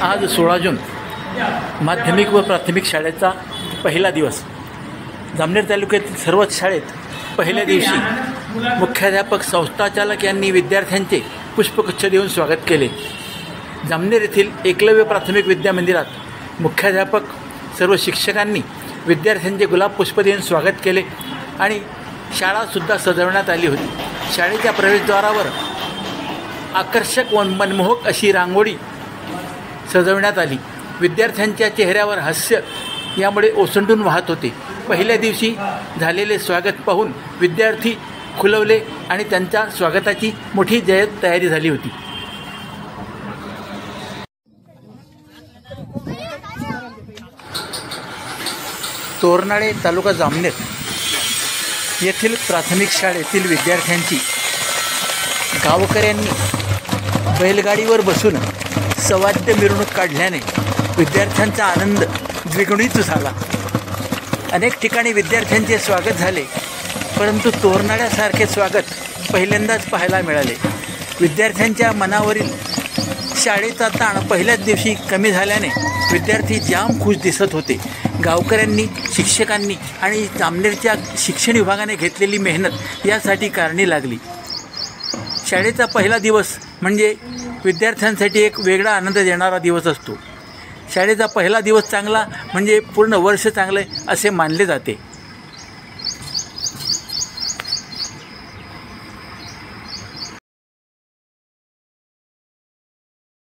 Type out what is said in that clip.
आज 16 जून माध्यमिक व प्राथमिक शाळेचा पहिला दिवस. जामनेर तालुक्यातील सर्वच शाळेत पहिल्या दिवशी मुख्याध्यापक संस्थाचालक यांनी विद्यार्थ्यांचे पुष्पगुच्छ देऊन स्वागत केले. जामनेर येथील एकलव्य प्राथमिक विद्यामंदिरात मुख्याध्यापक सर्व शिक्षकांनी विद्यार्थ्यांचे गुलाब पुष्प देऊन स्वागत केले आणि शाळासुद्धा सजवण्यात आली होती. शाळेच्या प्रवेशद्वारावर आकर्षक व मनमोहक अशी रांगोळी सजवण्यात आली. विद्यार्थ्यांच्या चेहऱ्यावर हास्य यामुळे ओसंडून वाहत होते. पहिल्या दिवशी झालेले स्वागत पाहून विद्यार्थी खुलवले आणि त्यांच्या स्वागताची मोठी जय्यत तयारी झाली होती. तोरनाळे तालुका जामनेर येथील प्राथमिक शाळेतील विद्यार्थ्यांची गावकऱ्यांनी बैलगाडीवर बसून सवाद्य मिरवणूक काढल्याने विद्यार्थ्यांचा आनंद द्विगुणित झाला. अनेक ठिकाणी विद्यार्थ्यांचे स्वागत झाले, परंतु तोरनाळ्यासारखे स्वागत पहिल्यांदाच पाहायला मिळाले. विद्यार्थ्यांच्या मनावरील शाळेचा ताण पहिल्याच दिवशी कमी झाल्याने विद्यार्थी जाम खुश दिसत होते. गावकऱ्यांनी, शिक्षकांनी आणि जामनेरच्या शिक्षण विभागाने घेतलेली मेहनत यासाठी कारणी लागली. शाळेचा पहिला दिवस म्हणजे विद्यार्थ्यांसाठी एक वेगळा आनंद देणारा दिवस असतो. शाळेचा पहिला दिवस चांगला म्हणजे पूर्ण वर्ष चांगले असे मानले जाते.